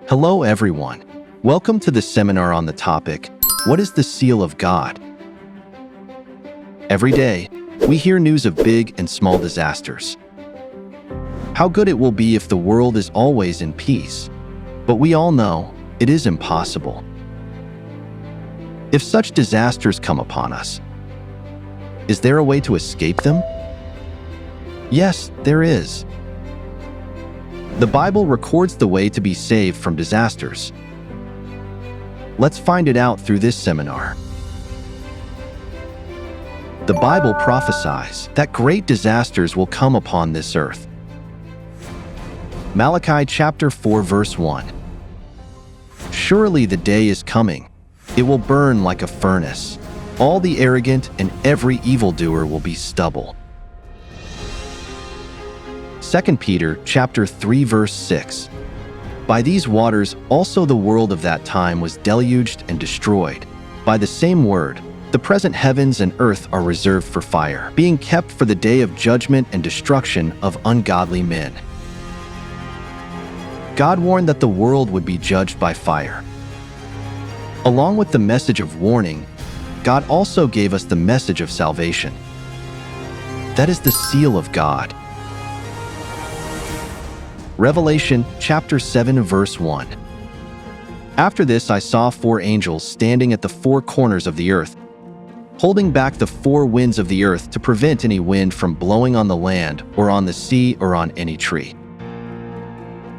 Hello everyone. Welcome to the seminar on the topic, What is the Seal of God? Every day, we hear news of big and small disasters. How good it will be if the world is always in peace. But we all know it is impossible. If such disasters come upon us, is there a way to escape them? Yes, there is. The Bible records the way to be saved from disasters. Let's find it out through this seminar. The Bible prophesies that great disasters will come upon this earth. Malachi chapter 4 verse 1. Surely the day is coming. It will burn like a furnace. All the arrogant and every evildoer will be stubble. 2 Peter chapter 3 verse 6. By these waters also the world of that time was deluged and destroyed. By the same word, the present heavens and earth are reserved for fire, being kept for the day of judgment and destruction of ungodly men. God warned that the world would be judged by fire. Along with the message of warning, God also gave us the message of salvation. That is the seal of God. Revelation chapter 7 verse 1. After this I saw 4 angels standing at the 4 corners of the earth, holding back the 4 winds of the earth to prevent any wind from blowing on the land or on the sea or on any tree.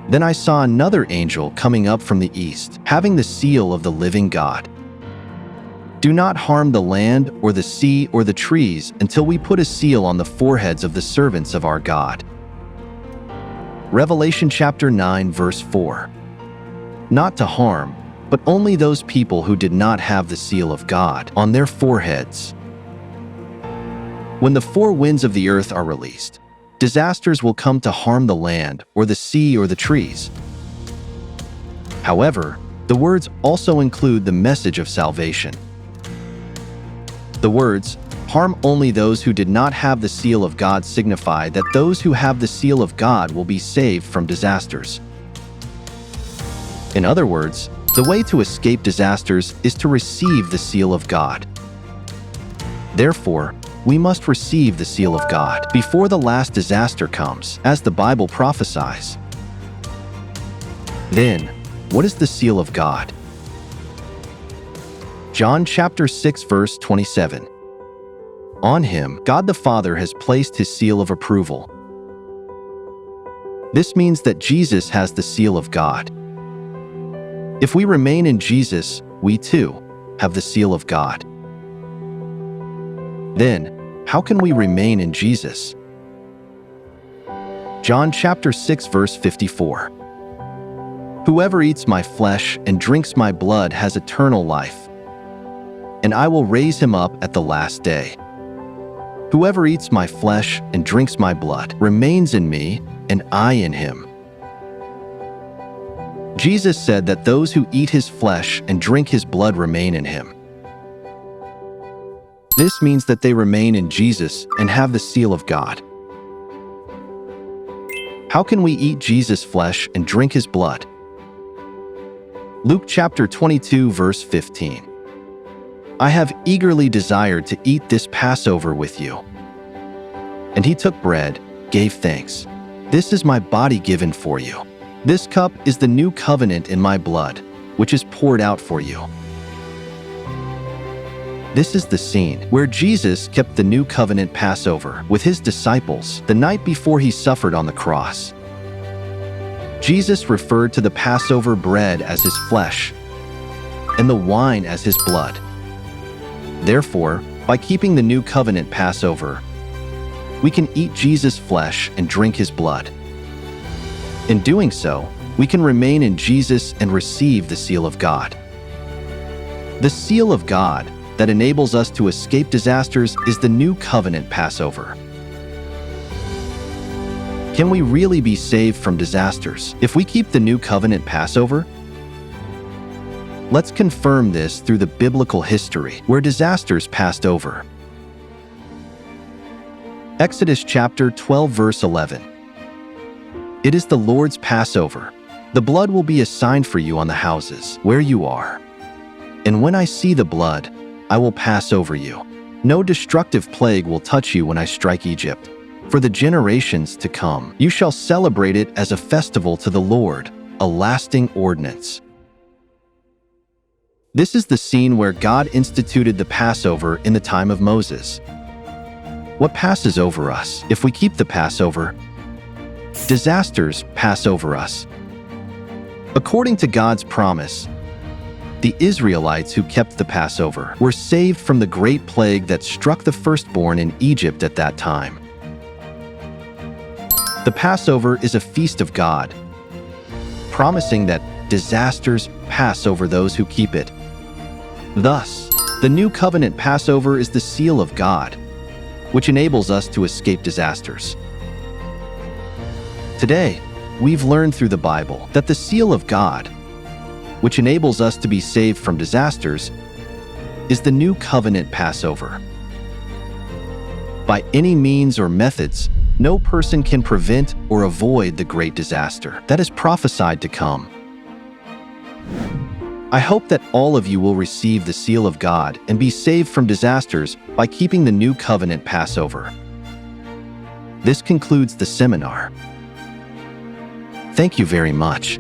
Then I saw another angel coming up from the east, having the seal of the living God. Do not harm the land or the sea or the trees until we put a seal on the foreheads of the servants of our God. Revelation chapter 9 verse 4. Not to harm, but only those people who did not have the seal of God on their foreheads. When the 4 winds of the earth are released, disasters will come to harm the land or the sea or the trees. However, the words also include the message of salvation. The words, harm only those who did not have the seal of God, signify that those who have the seal of God will be saved from disasters. In other words, the way to escape disasters is to receive the seal of God. Therefore, we must receive the seal of God before the last disaster comes, as the Bible prophesies. Then, what is the seal of God? John chapter 6 verse 27. On him, God the Father has placed his seal of approval. This means that Jesus has the seal of God. If we remain in Jesus, we too have the seal of God. Then, how can we remain in Jesus? John chapter 6 verse 54. Whoever eats my flesh and drinks my blood has eternal life, and I will raise him up at the last day. Whoever eats my flesh and drinks my blood remains in me, and I in him. Jesus said that those who eat his flesh and drink his blood remain in him. This means that they remain in Jesus and have the seal of God. How can we eat Jesus' flesh and drink his blood? Luke chapter 22 verse 15. I have eagerly desired to eat this Passover with you. And he took bread, gave thanks. This is my body given for you. This cup is the new covenant in my blood, which is poured out for you. This is the scene where Jesus kept the new covenant Passover with his disciples the night before he suffered on the cross. Jesus referred to the Passover bread as his flesh and the wine as his blood. Therefore, by keeping the new covenant Passover, we can eat Jesus' flesh and drink his blood. In doing so, we can remain in Jesus and receive the seal of God. The seal of God that enables us to escape disasters is the new covenant Passover. Can we really be saved from disasters if we keep the new covenant Passover? Let's confirm this through the biblical history where disasters passed over. Exodus chapter 12 verse 11. It is the Lord's Passover. The blood will be a sign for you on the houses where you are. And when I see the blood, I will pass over you. No destructive plague will touch you when I strike Egypt. For the generations to come, you shall celebrate it as a festival to the Lord, a lasting ordinance. This is the scene where God instituted the Passover in the time of Moses. What passes over us if we keep the Passover? Disasters pass over us. According to God's promise, the Israelites who kept the Passover were saved from the great plague that struck the firstborn in Egypt at that time. The Passover is a feast of God, promising that disasters pass over those who keep it. Thus, the New Covenant Passover is the seal of God, which enables us to escape disasters. Today, we've learned through the Bible that the seal of God, which enables us to be saved from disasters, is the New Covenant Passover. By any means or methods, no person can prevent or avoid the great disaster that is prophesied to come. I hope that all of you will receive the seal of God and be saved from disasters by keeping the New Covenant Passover. This concludes the seminar. Thank you very much.